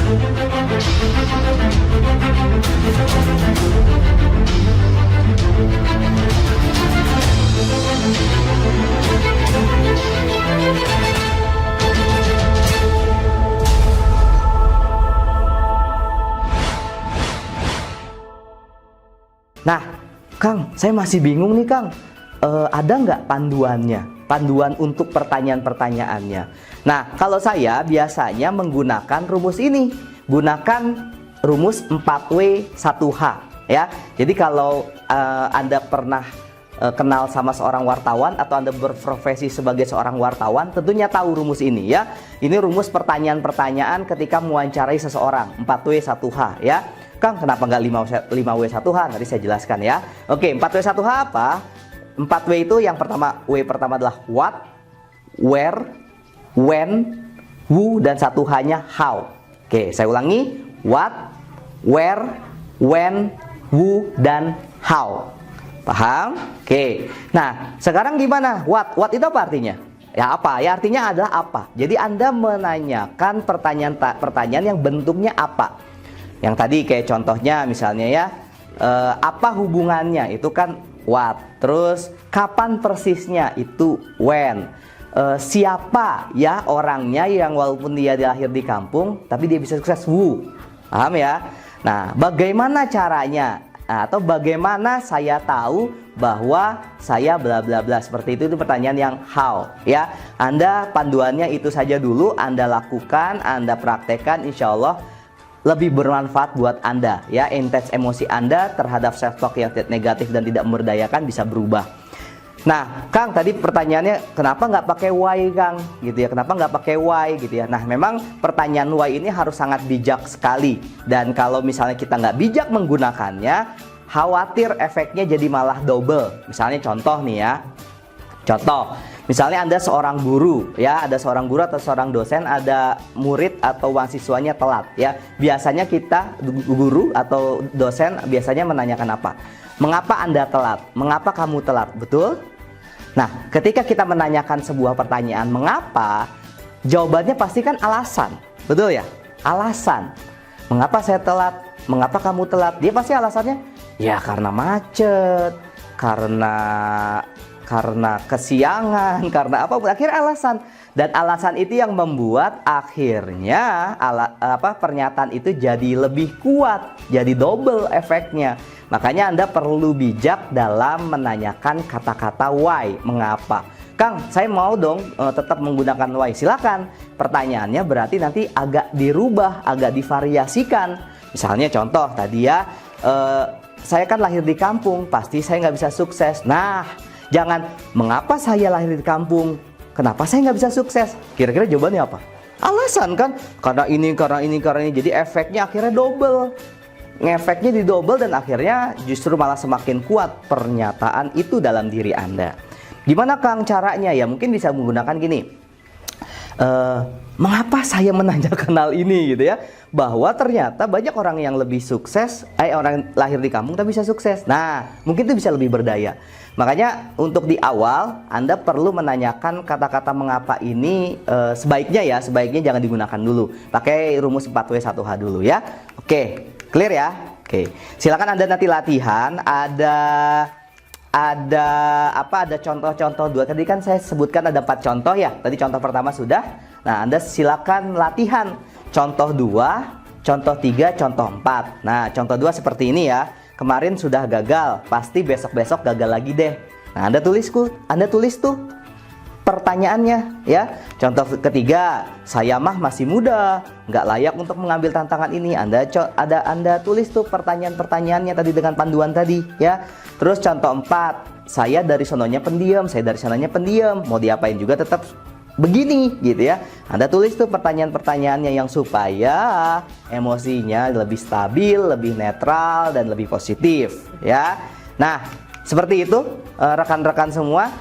Nah, Kang, saya masih bingung nih, Kang. Ada nggak panduannya? Panduan untuk pertanyaan-pertanyaannya. Nah, kalau saya biasanya menggunakan rumus ini. Gunakan rumus 4W1H ya. Jadi kalau Anda pernah kenal sama seorang wartawan atau Anda berprofesi sebagai seorang wartawan, tentunya tahu rumus ini ya. Ini rumus pertanyaan-pertanyaan ketika mewawancarai seseorang, 4W1H ya. Kang, kenapa nggak 5W1H? Nanti saya jelaskan ya. Oke, 4W1H apa? 4W itu yang pertama, W pertama adalah what, where, when, who, dan 1H-nya how. Oke, saya ulangi. What, where, when, who, dan how. Paham? Oke. Nah, sekarang gimana? What? What itu apa artinya? Ya apa? Ya artinya adalah apa. Jadi Anda menanyakan pertanyaan yang bentuknya apa. Yang tadi kayak contohnya misalnya ya, apa hubungannya? Itu kan what. Terus kapan persisnya? Itu when. Siapa ya orangnya yang walaupun dia lahir di kampung tapi dia bisa sukses? Who. Paham ya? Nah, bagaimana caranya? Atau bagaimana saya tahu bahwa saya bla bla bla, seperti itu pertanyaan yang how ya. Anda panduannya itu saja dulu, Anda lakukan, Anda praktekkan, insya Allah lebih bermanfaat buat Anda ya. Intens emosi Anda terhadap self talk yang negatif dan tidak memberdayakan bisa berubah. Nah, Kang, tadi pertanyaannya kenapa nggak pakai why, Kang, gitu ya? Kenapa nggak pakai why, gitu ya? Nah, memang pertanyaan why ini harus sangat bijak sekali. Dan kalau misalnya kita nggak bijak menggunakannya, khawatir efeknya jadi malah double. Misalnya contoh nih ya, contoh. Misalnya Anda seorang guru ya, ada seorang guru atau seorang dosen, ada murid atau mahasiswanya telat ya. Biasanya kita guru atau dosen biasanya menanyakan apa? Mengapa Anda telat? Mengapa kamu telat? Betul? Nah, ketika kita menanyakan sebuah pertanyaan mengapa, jawabannya pasti kan alasan. Betul ya? Alasan. Mengapa saya telat? Mengapa kamu telat? Dia pasti alasannya ya karena macet, karena kesiangan, karena apa? Akhirnya alasan. Dan alasan itu yang membuat akhirnya pernyataan itu jadi lebih kuat, jadi double efeknya. Makanya Anda perlu bijak dalam menanyakan kata-kata why, mengapa. Kang, saya mau dong tetap menggunakan why. Silakan. Pertanyaannya berarti nanti agak dirubah, agak divariasikan. Misalnya contoh tadi ya, saya kan lahir di kampung, pasti saya nggak bisa sukses. Nah, jangan mengapa saya lahir di kampung, kenapa saya nggak bisa sukses. Kira-kira jawabannya apa? Alasan kan, karena ini. Jadi efeknya akhirnya double. Ngefeknya di double dan akhirnya justru malah semakin kuat pernyataan itu dalam diri Anda. Gimana, Kang, caranya? Ya mungkin bisa menggunakan gini. Mengapa saya menanyakan hal ini gitu ya? Bahwa ternyata banyak orang yang lebih sukses, orang lahir di kampung tapi bisa sukses. Nah, mungkin itu bisa lebih berdaya. Makanya untuk di awal Anda perlu menanyakan kata-kata mengapa ini, sebaiknya jangan digunakan dulu. Pakai rumus 4W1H dulu ya. Oke, clear ya? Oke. Silakan Anda nanti latihan, ada contoh-contoh dua. Tadi kan saya sebutkan ada 4 contoh ya. Tadi contoh pertama sudah. Nah, Anda silakan latihan contoh 2, contoh 3, contoh 4. Nah, contoh 2 seperti ini ya. Kemarin sudah gagal, pasti besok-besok gagal lagi deh. Nah, Anda tulis tuh pertanyaannya ya. Contoh ketiga, saya mah masih muda, nggak layak untuk mengambil tantangan ini. Anda tulis tuh pertanyaan-pertanyaannya tadi dengan panduan tadi ya. Terus contoh 4, saya dari sononya pendiam, mau diapain juga tetap begini gitu ya. Anda tulis tuh pertanyaan-pertanyaannya yang supaya emosinya lebih stabil, lebih netral, dan lebih positif ya. Nah, seperti itu rekan-rekan semua.